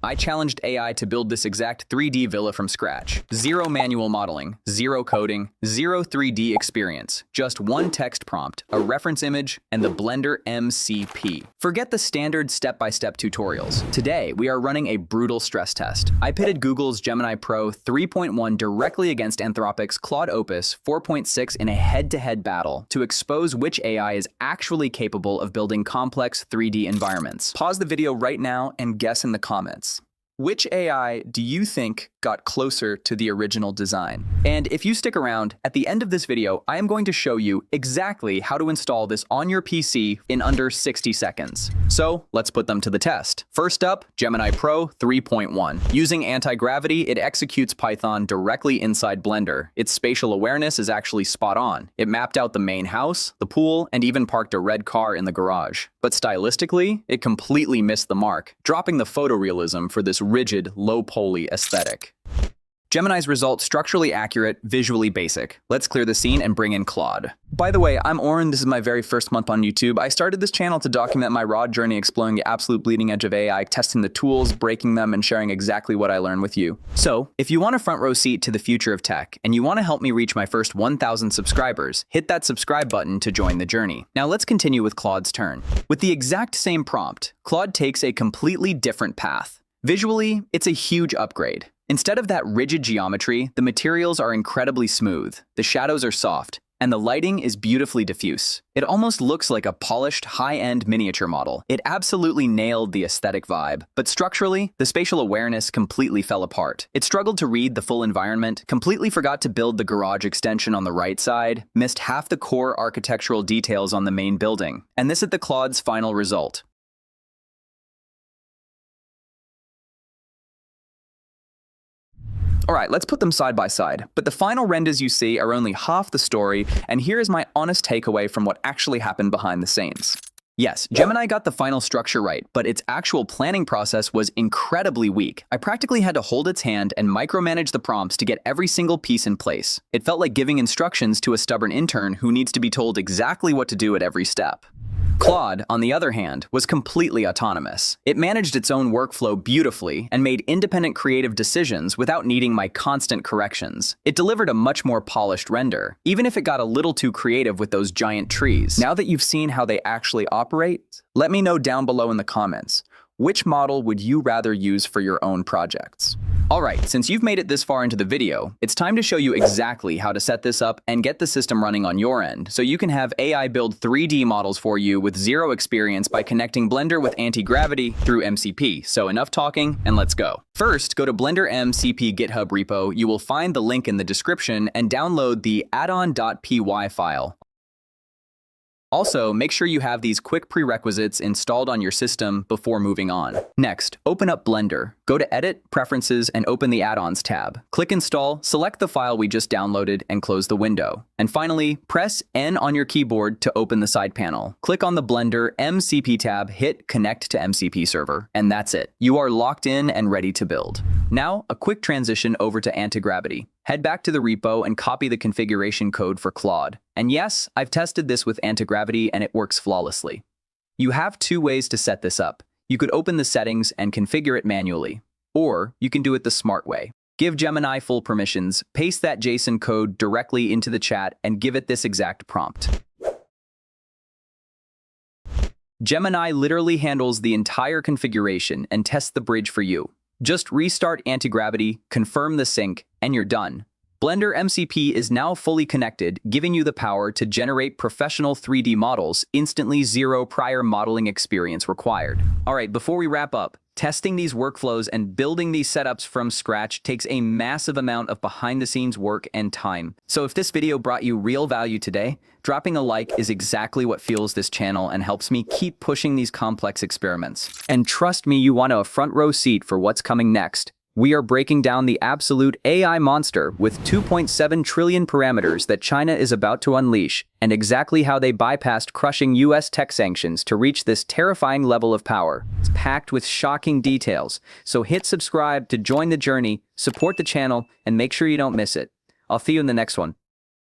I challenged AI to build this exact 3D villa from scratch. Zero manual modeling, zero coding, zero 3D experience. Just one text prompt, a reference image, and the Blender MCP. Forget the standard step-by-step tutorials. Today, we are running a brutal stress test. I pitted Google's Gemini Pro 3.1 directly against Anthropic's Claude Opus 4.6 in a head-to-head battle to expose which AI is actually capable of building complex 3D environments. Pause the video right now and guess in the comments. Which AI do you think got closer to the original design? And if you stick around, at the end of this video, I am going to show you exactly how to install this on your PC in under 60 seconds. So let's put them to the test. First up, Gemini Pro 3.1. Using Antigravity, it executes Python directly inside Blender. Its spatial awareness is actually spot on. It mapped out the main house, the pool, and even parked a red car in the garage. But stylistically, it completely missed the mark, dropping the photorealism for this rigid, low-poly aesthetic. Gemini's result structurally accurate, visually basic. Let's clear the scene and bring in Claude. By the way, I'm Oren. This is my very first month on YouTube. I started this channel to document my raw journey exploring the absolute bleeding edge of AI, testing the tools, breaking them, and sharing exactly what I learned with you. So, if you want a front row seat to the future of tech, and you want to help me reach my first 1,000 subscribers, hit that subscribe button to join the journey. Now let's continue with Claude's turn. With the exact same prompt, Claude takes a completely different path. Visually, it's a huge upgrade. Instead of that rigid geometry, the materials are incredibly smooth, the shadows are soft, and the lighting is beautifully diffuse. It almost looks like a polished, high-end miniature model. It absolutely nailed the aesthetic vibe, but structurally, the spatial awareness completely fell apart. It struggled to read the full environment, completely forgot to build the garage extension on the right side, missed half the core architectural details on the main building. And this is the Claude's final result. Alright, let's put them side by side, but the final renders you see are only half the story, and here is my honest takeaway from what actually happened behind the scenes. Yes, Gemini got the final structure right, but its actual planning process was incredibly weak. I practically had to hold its hand and micromanage the prompts to get every single piece in place. It felt like giving instructions to a stubborn intern who needs to be told exactly what to do at every step. Claude, on the other hand, was completely autonomous. It managed its own workflow beautifully and made independent creative decisions without needing my constant corrections. It delivered a much more polished render, even if it got a little too creative with those giant trees. Now that you've seen how they actually operate, let me know down below in the comments. Which model would you rather use for your own projects? Alright, since you've made it this far into the video, it's time to show you exactly how to set this up and get the system running on your end, so you can have AI build 3D models for you with zero experience by connecting Blender with Antigravity through MCP. So enough talking, and let's go. First, go to Blender MCP GitHub repo. You will find the link in the description and download the addon.py file. Also, make sure you have these quick prerequisites installed on your system before moving on. Next, open up Blender. Go to Edit, Preferences, and open the Add-ons tab. Click Install, select the file we just downloaded, and close the window. And finally, press N on your keyboard to open the side panel. Click on the Blender MCP tab, hit Connect to MCP server, and that's it. You are locked in and ready to build. Now, a quick transition over to Antigravity. Head back to the repo and copy the configuration code for Claude. And yes, I've tested this with Antigravity and it works flawlessly. You have two ways to set this up. You could open the settings and configure it manually, or you can do it the smart way. Give Gemini full permissions, paste that JSON code directly into the chat, and give it this exact prompt. Gemini literally handles the entire configuration and tests the bridge for you. Just restart Antigravity, confirm the sync, and you're done. Blender MCP is now fully connected, giving you the power to generate professional 3D models instantly, zero prior modeling experience required. Alright, before we wrap up, testing these workflows and building these setups from scratch takes a massive amount of behind-the-scenes work and time. So if this video brought you real value today, dropping a like is exactly what fuels this channel and helps me keep pushing these complex experiments. And trust me, you want a front row seat for what's coming next. We are breaking down the absolute AI monster with 2.7 trillion parameters that China is about to unleash, and exactly how they bypassed crushing US tech sanctions to reach this terrifying level of power. It's packed with shocking details, so hit subscribe to join the journey, support the channel, and make sure you don't miss it. I'll see you in the next one.